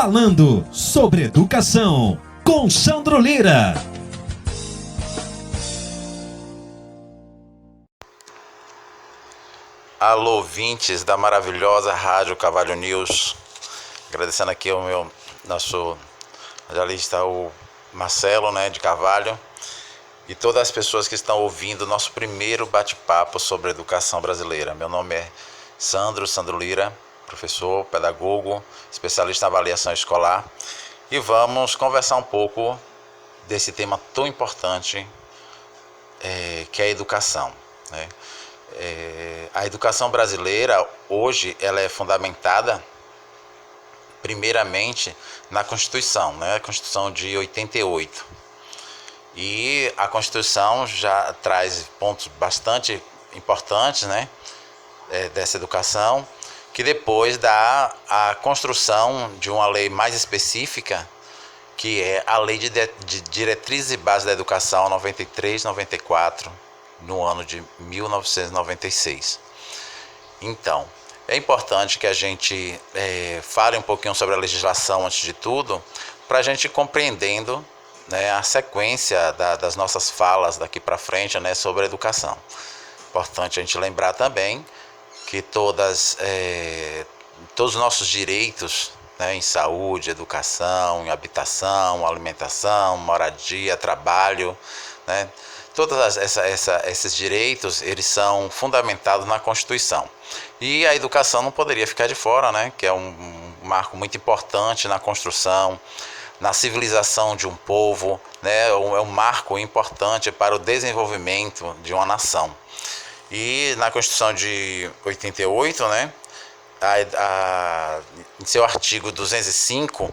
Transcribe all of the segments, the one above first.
Falando sobre educação, com Sandro Lira. Alô, ouvintes da maravilhosa Rádio Carvalho News. Agradecendo aqui ao nosso jornalista, o Marcelo, de Carvalho, e todas as pessoas que estão ouvindo o nosso primeiro bate-papo sobre a educação brasileira. Meu nome é Sandro Lira, professor, pedagogo, especialista em avaliação escolar, e vamos conversar um pouco desse tema tão importante que é a educação, A educação brasileira hoje ela é fundamentada primeiramente na Constituição, a Constituição de 88. E a Constituição já traz pontos bastante importantes, dessa educação, que depois dá a construção de uma lei mais específica, que é a Lei de Diretrizes e Bases da Educação 93/94, no ano de 1996. Então, é importante que a gente fale um pouquinho sobre a legislação antes de tudo, para a gente ir compreendendo a sequência das nossas falas daqui para frente sobre a educação. Importante a gente lembrar também que todos os nossos direitos em saúde, educação, em habitação, alimentação, moradia, trabalho, todos esses direitos, eles são fundamentados na Constituição. E a educação não poderia ficar de fora, que é um marco muito importante na construção, na civilização de um povo, é um marco importante para o desenvolvimento de uma nação. E na Constituição de 88, em seu artigo 205,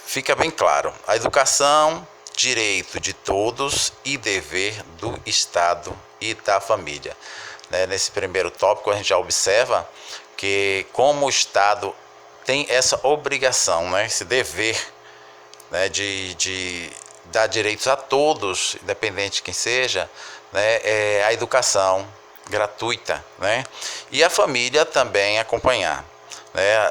fica bem claro: a educação, direito de todos e dever do Estado e da família. Nesse primeiro tópico, a gente já observa que como o Estado tem essa obrigação, esse dever de dar direitos a todos, independente de quem seja, a educação gratuita, e a família também acompanhar.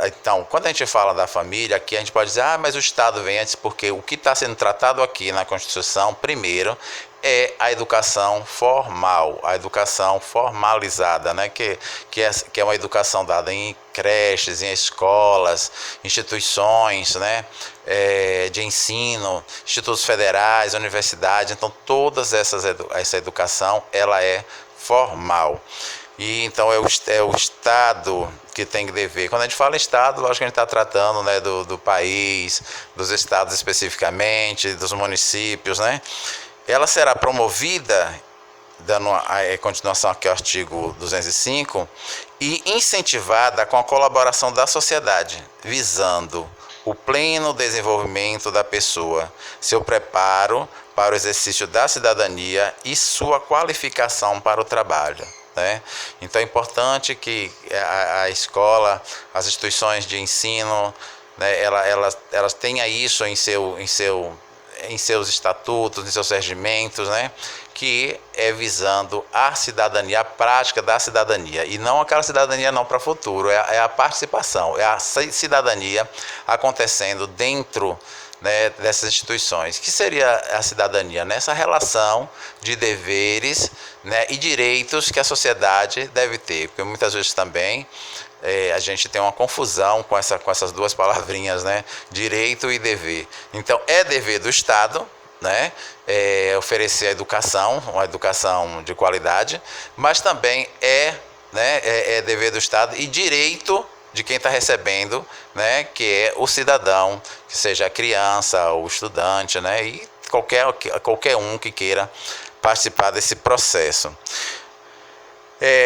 Então, quando a gente fala da família, aqui a gente pode dizer, mas o Estado vem antes, porque o que está sendo tratado aqui na Constituição, primeiro, é a educação formal, a educação formalizada, que é uma educação dada em creches, em escolas, instituições de ensino, institutos federais, universidades. Então, essa educação ela é formal. E então é o Estado que tem que dever. Quando a gente fala em Estado, lógico que a gente está tratando do país, dos estados especificamente, dos municípios, Ela será promovida, dando a continuação aqui ao artigo 205, e incentivada com a colaboração da sociedade, visando o pleno desenvolvimento da pessoa, seu preparo para o exercício da cidadania e sua qualificação para o trabalho. Então é importante que a escola, as instituições de ensino, elas tenham isso em seus estatutos, em seus regimentos, que é visando a cidadania, a prática da cidadania, e não aquela cidadania não para o futuro, é a participação, é a cidadania acontecendo dentro dessas instituições. Que seria a cidadania? Nessa relação de deveres e direitos que a sociedade deve ter, porque muitas vezes também a gente tem uma confusão com essas duas palavrinhas, direito e dever. Então, é dever do Estado, oferecer uma educação de qualidade, mas também é dever do Estado e direito de quem está recebendo, que é o cidadão, que seja a criança, o estudante, e qualquer um que queira participar desse processo.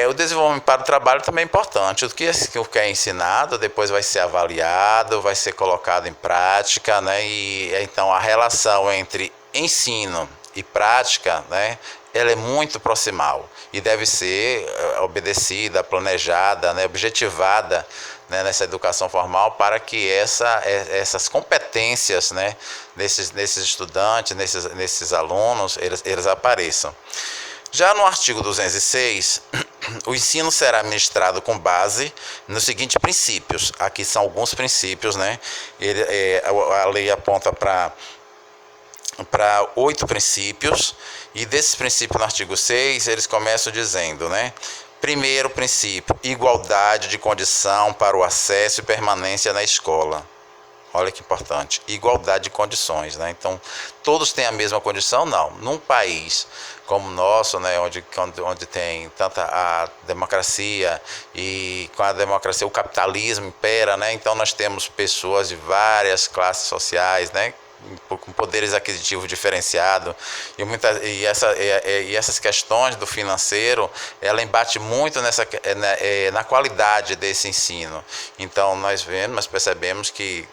O desenvolvimento para o trabalho também é importante. O que é ensinado depois vai ser avaliado, vai ser colocado em prática, e então a relação entre ensino e prática, ela é muito proximal e deve ser obedecida, planejada, objetivada, nessa educação formal, para que essas competências nesses estudantes, nesses alunos, eles apareçam. Já no artigo 206, o ensino será ministrado com base nos seguintes princípios. Aqui são alguns princípios, né? A lei aponta para 8 princípios, e desses princípios no artigo 6, eles começam dizendo, né? Primeiro princípio, igualdade de condição para o acesso e permanência na escola. Olha que importante, igualdade de condições, né? Então, todos têm a mesma condição? Não. Num país como o nosso, né, onde tem tanta a democracia, e com a democracia o capitalismo impera, né? Então, nós temos pessoas de várias classes sociais, né, com poderes aquisitivos diferenciados, e essas questões do financeiro, ela embate muito na qualidade desse ensino. Então nós percebemos que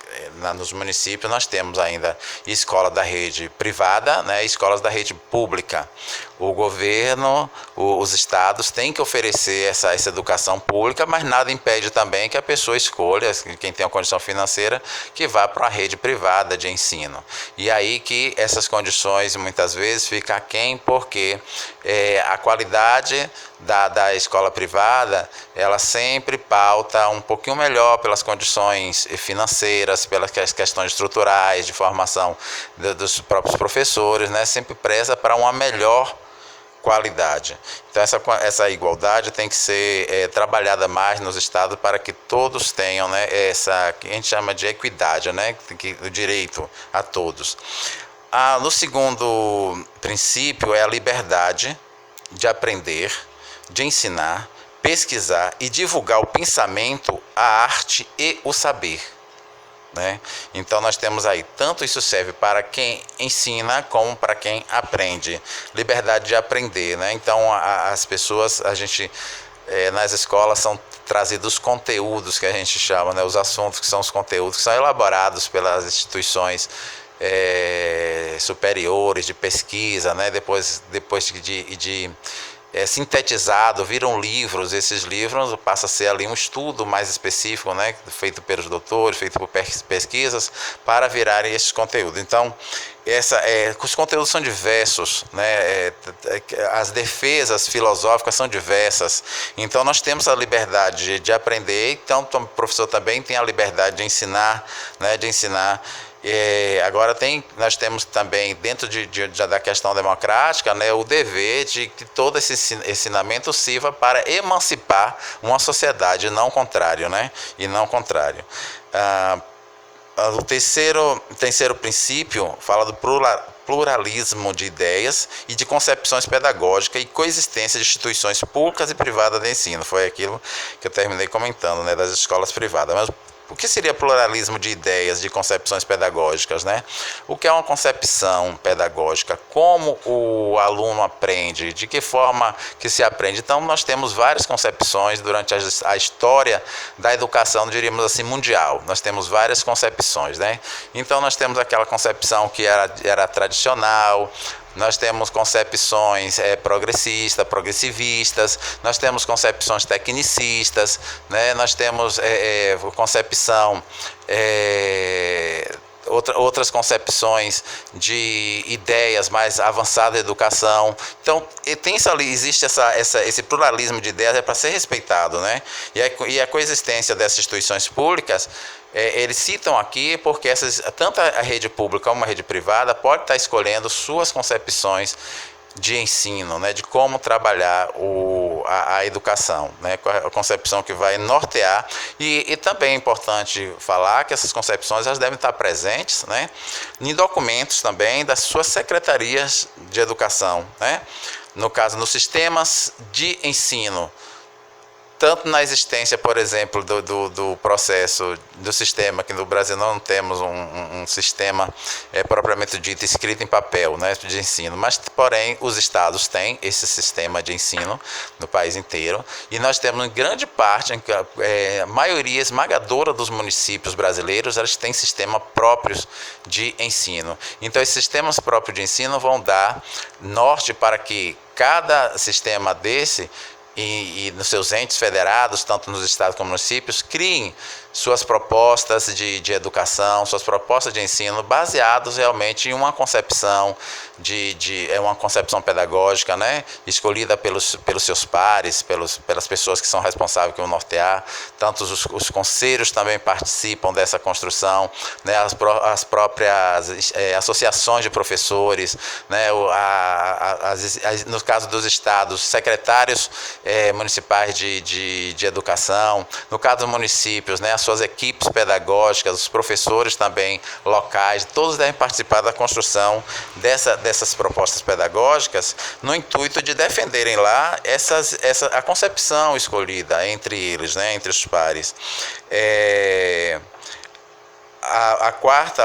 nos municípios nós temos ainda escola da rede privada, né, escolas da rede pública. O governo, os estados têm que oferecer essa educação pública, mas nada impede também que a pessoa escolha, quem tem a condição financeira, que vá para uma rede privada de ensino. E aí que essas condições muitas vezes ficam aquém, porque a qualidade da escola privada, ela sempre pauta um pouquinho melhor pelas condições financeiras, pelas questões estruturais, de formação dos próprios professores, né? Sempre preza para uma melhor qualidade. Então essa igualdade tem que ser trabalhada mais nos estados para que todos tenham, né, essa que a gente chama de equidade, né, o direito a todos. No segundo princípio é a liberdade de aprender, de ensinar, pesquisar e divulgar o pensamento, a arte e o saber. Né? Então nós temos aí, tanto isso serve para quem ensina como para quem aprende. Liberdade de aprender, né? Então as pessoas, nas escolas são trazidos conteúdos que a gente chama, né? Os assuntos que são os conteúdos que são elaborados pelas instituições superiores de pesquisa, né? Depois de sintetizado, viram livros. Esses livros passam a ser ali um estudo mais específico, né, feito pelos doutores, feito por pesquisas, para virarem esses conteúdos. Então, os conteúdos são diversos, né, as defesas filosóficas são diversas. Então, nós temos a liberdade de aprender, então o professor também tem a liberdade de ensinar, né, agora nós temos também, dentro da questão democrática, né, o dever de que todo esse ensinamento sirva para emancipar uma sociedade, não contrário, né? E não contrário. O terceiro princípio fala do pluralismo de ideias e de concepções pedagógicas e coexistência de instituições públicas e privadas de ensino. Foi aquilo que eu terminei comentando, né, das escolas privadas. Mas o que seria pluralismo de ideias, de concepções pedagógicas, né? O que é uma concepção pedagógica? Como o aluno aprende? De que forma que se aprende? Então, nós temos várias concepções durante a história da educação, diríamos assim, mundial. Nós temos várias concepções, né? Então, nós temos aquela concepção que era tradicional. Nós temos concepções progressivistas, nós temos concepções tecnicistas, né? Nós temos concepção, outras concepções de ideias mais avançadas da educação. Então, existe esse pluralismo de ideias, para ser respeitado, né? E a coexistência dessas instituições públicas, eles citam aqui porque tanto a rede pública como a rede privada pode estar escolhendo suas concepções de ensino, né, de como trabalhar a educação, né, a concepção que vai nortear. E também é importante falar que essas concepções elas devem estar presentes, né, em documentos também das suas secretarias de educação, né, no caso, nos sistemas de ensino, tanto na existência, por exemplo, do processo, do sistema, que no Brasil não temos um sistema propriamente dito, escrito em papel, né, de ensino, mas, porém, os estados têm esse sistema de ensino no país inteiro, e nós temos em grande parte, a maioria esmagadora dos municípios brasileiros, eles têm sistemas próprios de ensino. Então, esses sistemas próprios de ensino vão dar norte para que cada sistema desse e nos seus entes federados, tanto nos estados como nos municípios, criem suas propostas de educação, suas propostas de ensino, baseados realmente em uma concepção uma concepção pedagógica, né, escolhida pelos seus pares, pelas pessoas que são responsáveis por nortear. Tanto os conselhos também participam dessa construção, né, as próprias associações de professores, né, no caso dos estados, secretários municipais de educação, no caso dos municípios, né, as suas equipes pedagógicas, os professores também locais, todos devem participar da construção dessas propostas pedagógicas, no intuito de defenderem lá a concepção escolhida entre eles, né, entre os pares.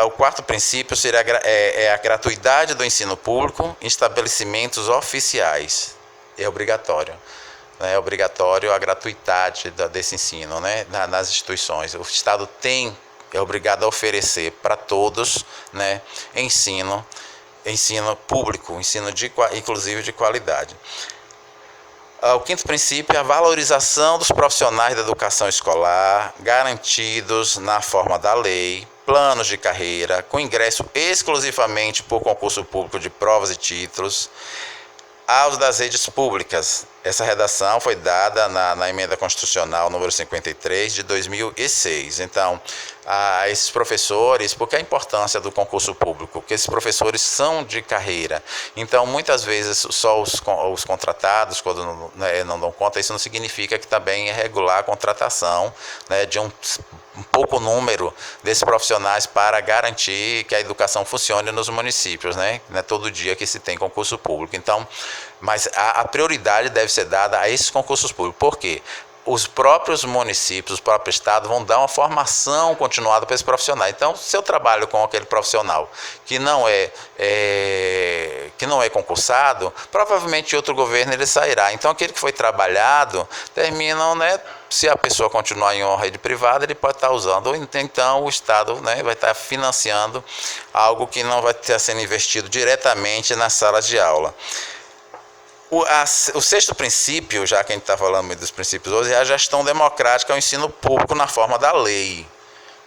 O quarto princípio seria a gratuidade do ensino público em estabelecimentos oficiais. É obrigatório. É obrigatório a gratuidade desse ensino, né, nas instituições. O Estado é obrigado a oferecer para todos, né, ensino público, inclusive de qualidade. O quinto princípio é a valorização dos profissionais da educação escolar, garantidos na forma da lei, planos de carreira, com ingresso exclusivamente por concurso público de provas e títulos, aos das redes públicas. Essa redação foi dada na Emenda Constitucional número 53 de 2006. Então, a esses professores, porque a importância do concurso público? Porque esses professores são de carreira. Então, muitas vezes, só os contratados, quando não dão conta, isso não significa que também é regular a contratação, né, de um pouco número desses profissionais para garantir que a educação funcione nos municípios, né? Não é todo dia que se tem concurso público. Então, mas a prioridade deve ser dada a esses concursos públicos. Por quê? Os próprios municípios, o próprio estado vão dar uma formação continuada para esse profissional. Então, se eu trabalho com aquele profissional que não é concursado, provavelmente outro governo ele sairá. Então, aquele que foi trabalhado, terminam, né? Se a pessoa continuar em uma rede privada, ele pode estar usando. Ou então o Estado, né, vai estar financiando algo que não vai estar sendo investido diretamente nas salas de aula. O sexto princípio, já que a gente está falando dos princípios hoje, é a gestão democrática ao ensino público na forma da lei.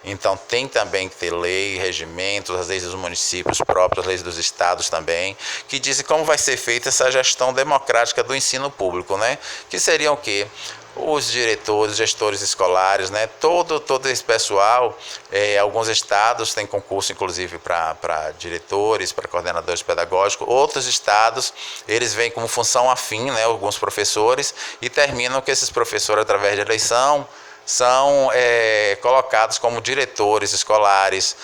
Então, tem também que ter lei, regimentos, as leis dos municípios próprios, as leis dos estados também, que dizem como vai ser feita essa gestão democrática do ensino público, né? Que seriam o quê? Os diretores, gestores escolares, né? Todo esse pessoal, alguns estados têm concurso, inclusive, para diretores, para coordenadores pedagógicos. Outros estados, eles vêm como função afim, né? Alguns professores, e terminam que esses professores, através de eleição, são colocados como diretores escolares,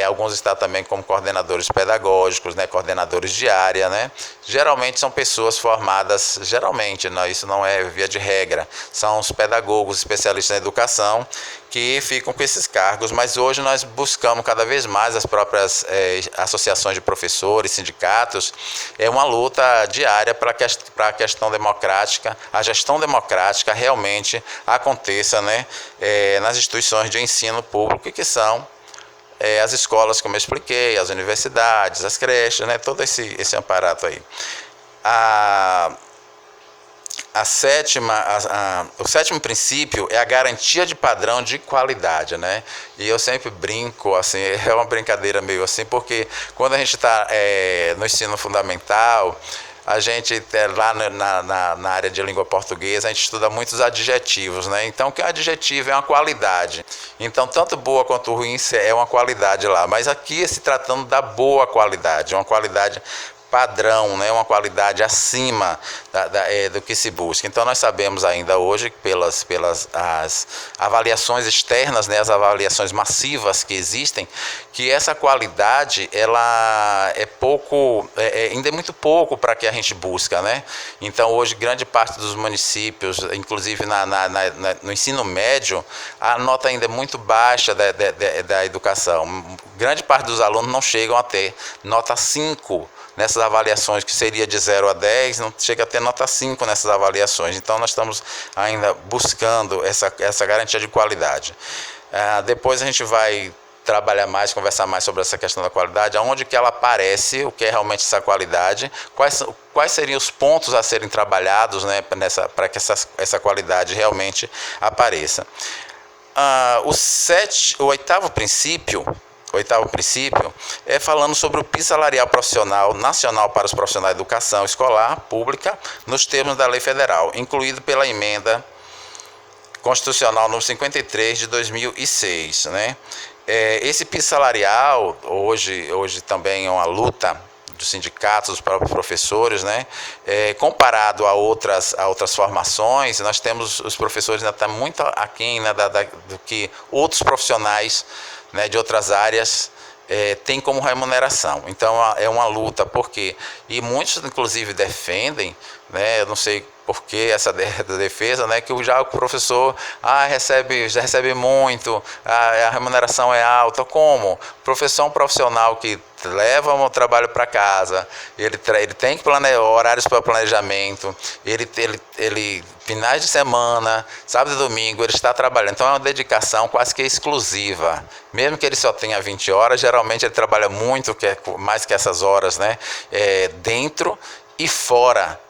alguns estão também como coordenadores pedagógicos, né, coordenadores de área, né? Geralmente são pessoas formadas, isso não é via de regra, são os pedagogos especialistas em educação que ficam com esses cargos, mas hoje nós buscamos cada vez mais as próprias associações de professores, sindicatos, uma luta diária para que a questão democrática, a gestão democrática realmente aconteça, né, nas instituições de ensino público, que são as escolas, como eu expliquei, as universidades, as creches, né, todo esse aparato aí. O sétimo princípio é a garantia de padrão de qualidade, né? E eu sempre brinco, assim, é uma brincadeira meio assim, porque quando a gente está no ensino fundamental, a gente, lá na área de língua portuguesa, a gente estuda muitos adjetivos, né? Então, que adjetivo é uma qualidade. Então, tanto boa quanto ruim é uma qualidade lá. Mas aqui, se tratando da boa qualidade, uma qualidade padrão, né? Uma qualidade acima do que se busca. Então, nós sabemos ainda hoje, pelas as avaliações externas, né? As avaliações massivas que existem, que essa qualidade ela ainda é muito pouco para que a gente busca, né? Então, hoje, grande parte dos municípios, inclusive no ensino médio, a nota ainda é muito baixa da educação. Grande parte dos alunos não chegam a ter nota 5 nessas avaliações, que seria de 0 a 10, não chega a ter nota 5 nessas avaliações. Então, nós estamos ainda buscando essa garantia de qualidade. Depois a gente vai trabalhar mais, conversar mais sobre essa questão da qualidade, aonde que ela aparece, o que é realmente essa qualidade, quais seriam os pontos a serem trabalhados, né, para que essa qualidade realmente apareça. o oitavo princípio é falando sobre o piso salarial profissional nacional para os profissionais de educação escolar pública nos termos da lei federal, incluído pela emenda constitucional número 53 de 2006, né? Esse piso salarial hoje também é uma luta dos sindicatos, dos próprios professores, né? Comparado a outras formações, nós temos os professores ainda estão muito aquém, né, do que outros profissionais, né, de outras áreas têm como remuneração. Então é uma luta, porque e muitos inclusive defendem, né? Eu não sei por que essa defesa, né, que já o professor já recebe muito, a remuneração é alta. Como? O professor é um profissional que leva o trabalho para casa, ele tem que planejar horários para planejamento, ele finais de semana, sábado e domingo, ele está trabalhando. Então é uma dedicação quase que exclusiva. Mesmo que ele só tenha 20 horas, geralmente ele trabalha muito, mais que essas horas, né, dentro e fora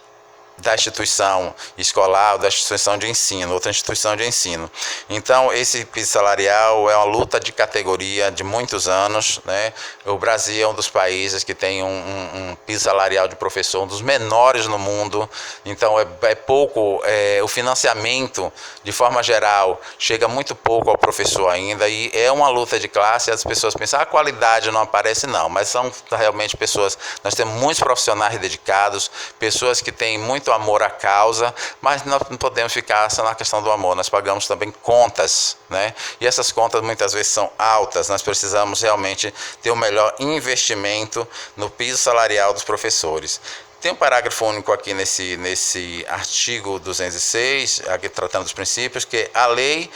da instituição escolar, da instituição de ensino, outra instituição de ensino. Então, esse piso salarial é uma luta de categoria de muitos anos, né? O Brasil é um dos países que tem um piso salarial de professor, um dos menores no mundo. Então, é pouco, o financiamento, de forma geral, chega muito pouco ao professor ainda, e é uma luta de classe. As pessoas pensam, a qualidade não aparece, não, mas são realmente pessoas, nós temos muitos profissionais dedicados, pessoas que têm muito amor à causa, mas nós não podemos ficar só na questão do amor, nós pagamos também contas, né? E essas contas muitas vezes são altas, nós precisamos realmente ter o melhor investimento no piso salarial dos professores. Tem um parágrafo único aqui nesse artigo 206, aqui tratando dos princípios, que a lei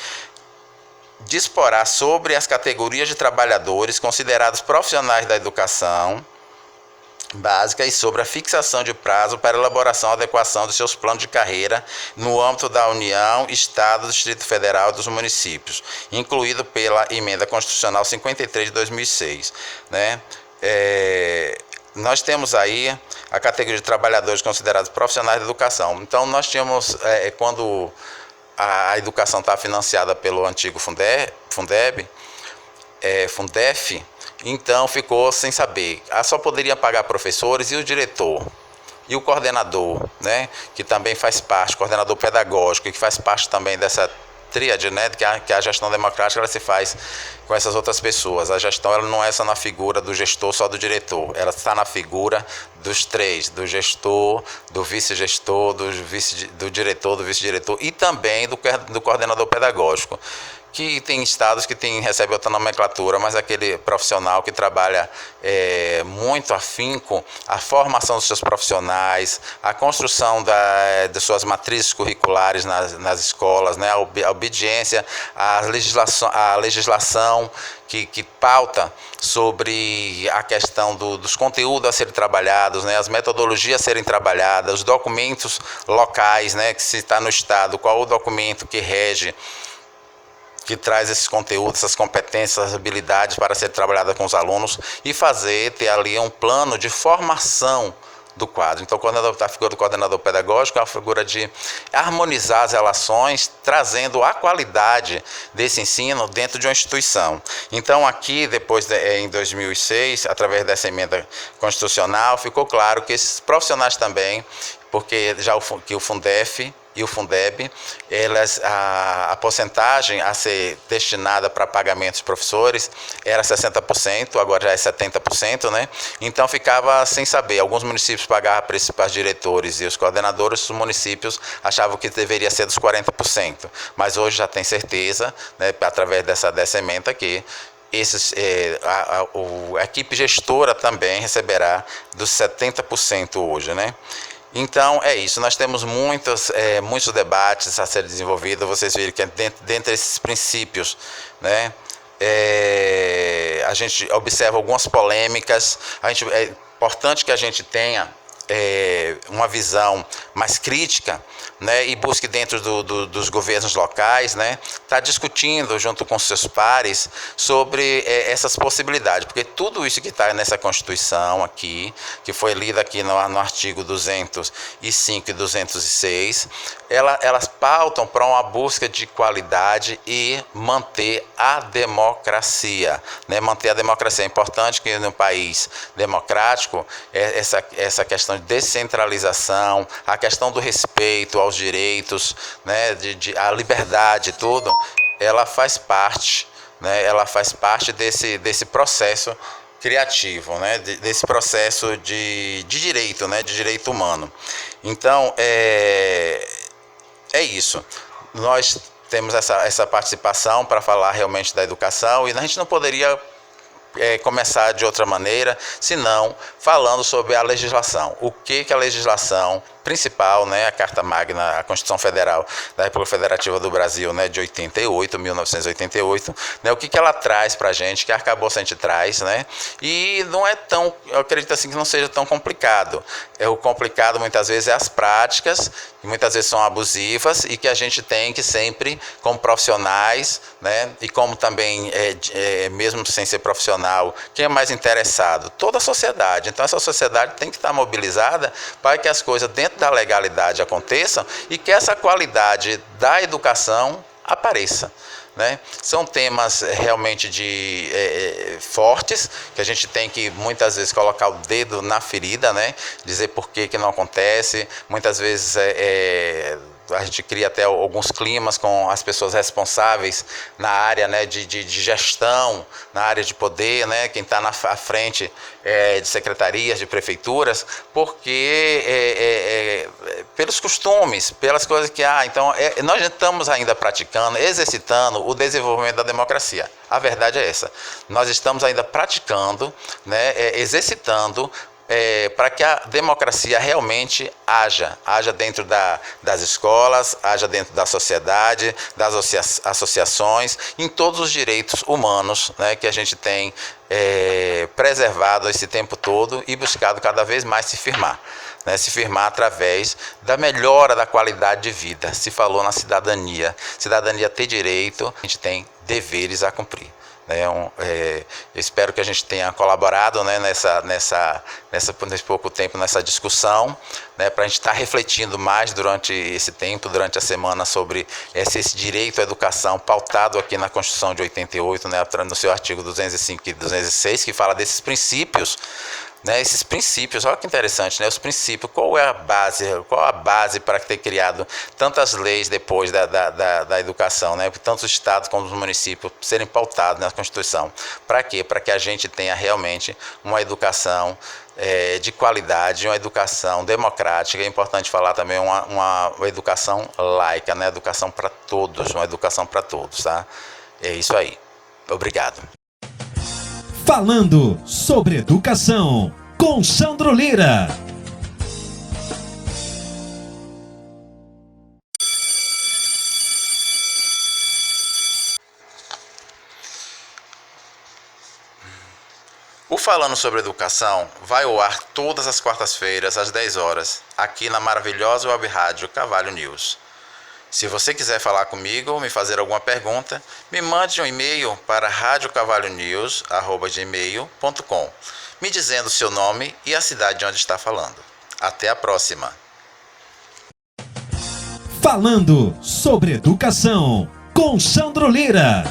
disporá sobre as categorias de trabalhadores considerados profissionais da educação básica e sobre a fixação de prazo para elaboração e adequação de seus planos de carreira no âmbito da União, Estado, Distrito Federal e dos municípios, incluído pela Emenda Constitucional 53 de 2006, né? Nós temos aí a categoria de trabalhadores considerados profissionais da educação. Então, nós tínhamos, quando a educação está financiada pelo antigo Fundeb, Fundef, então ficou sem saber. Só poderia pagar professores e o diretor. E o coordenador, né, que também faz parte, coordenador pedagógico, que faz parte também dessa tríade, né, que a gestão democrática ela se faz com essas outras pessoas. A gestão ela não é só na figura do gestor, só do diretor. Ela está na figura dos três, do gestor, do vice-gestor, do diretor, do vice-diretor e também do coordenador pedagógico. Que tem estados que recebe outra nomenclatura, mas aquele profissional que trabalha muito afinco a formação dos seus profissionais, a construção de suas matrizes curriculares nas escolas, né, a obediência à legislação que pauta sobre a questão dos conteúdos a serem trabalhados, né, as metodologias a serem trabalhadas, os documentos locais, né, que se está no estado, qual o documento que rege, que traz esses conteúdos, essas competências, essas habilidades para ser trabalhada com os alunos e ter ali um plano de formação do quadro. Então, a figura do coordenador pedagógico é uma figura de harmonizar as relações, trazendo a qualidade desse ensino dentro de uma instituição. Então, aqui, depois, em 2006, através dessa emenda constitucional, ficou claro que esses profissionais também, porque já o Fundef e o Fundeb, a porcentagem a ser destinada para pagamentos de professores era 60%, agora já é 70%, né? Então ficava sem saber. Alguns municípios pagavam para os diretores e os coordenadores, os municípios achavam que deveria ser dos 40%. Mas hoje já tem certeza, né, através dessa emenda, que a equipe gestora também receberá dos 70% hoje, né? Então, é isso. Nós temos muitos debates a serem desenvolvidos. Vocês viram que dentre esses princípios, né, a gente observa algumas polêmicas. É importante que a gente tenha uma visão mais crítica, né, e busque dentro dos governos locais, né, tá discutindo junto com seus pares sobre essas possibilidades, porque tudo isso que está nessa Constituição aqui, que foi lida aqui no artigo 205 e 206, elas pautam para uma busca de qualidade e manter a democracia, né? Manter a democracia é importante, que no país democrático essa questão de descentralização, a questão do respeito aos direitos, né? A liberdade, tudo, ela faz parte, né? Ela faz parte desse processo criativo, né? Desse processo de direito, né? De direito humano. Então, é isso. Nós temos essa participação para falar realmente da educação e a gente não poderia começar de outra maneira, senão falando sobre a legislação. O que a legislação principal, né, a Carta Magna, a Constituição Federal da República Federativa do Brasil, né, de 1988, né, o que ela traz para a gente, que arcabouço a gente traz, né, e não é tão, eu acredito assim que não seja tão complicado. O complicado muitas vezes é as práticas, que muitas vezes são abusivas e que a gente tem que sempre, como profissionais, né, e como também, mesmo sem ser profissional, quem é mais interessado? Toda a sociedade. Então essa sociedade tem que estar mobilizada para que as coisas dentro da legalidade aconteçam e que essa qualidade da educação apareça, né? São temas realmente fortes, que a gente tem que muitas vezes colocar o dedo na ferida, né? Dizer por que não acontece. Muitas vezes a gente cria até alguns climas com as pessoas responsáveis na área, né, de gestão, na área de poder, né, quem está à frente de secretarias, de prefeituras, porque pelos costumes, pelas coisas que então nós estamos ainda praticando, exercitando o desenvolvimento da democracia. A verdade é essa. Nós estamos ainda praticando, né, exercitando, para que a democracia realmente haja dentro das escolas, haja dentro da sociedade, das associações, em todos os direitos humanos, né, que a gente tem preservado esse tempo todo e buscado cada vez mais se firmar. Né, se firmar através da melhora da qualidade de vida. Se falou na cidadania. Cidadania ter direito, a gente tem deveres a cumprir. Espero que a gente tenha colaborado, né, nesse pouco tempo, nessa discussão, né, para a gente estar refletindo mais durante esse tempo, durante a semana, sobre esse direito à educação pautado aqui na Constituição de 88, né, no seu artigo 205 e 206, que fala desses princípios, né, esses princípios. Olha que interessante, né, os princípios, qual a base para ter criado tantas leis depois da educação, né, tanto os estados como os municípios serem pautados na Constituição. Para quê? Para que a gente tenha realmente uma educação de qualidade, uma educação democrática. É importante falar também uma educação laica, né, educação para todos, uma educação para todos, tá? É isso aí. Obrigado. Falando sobre educação, com Sandro Lira. O Falando sobre Educação vai ao ar todas as quartas-feiras, às 10 horas, aqui na maravilhosa web rádio Carvalho News. Se você quiser falar comigo ou me fazer alguma pergunta, me mande um e-mail para radiocavalhonews@gmail.com, me dizendo seu nome e a cidade onde está falando. Até a próxima. Falando sobre educação, com Sandro Lira.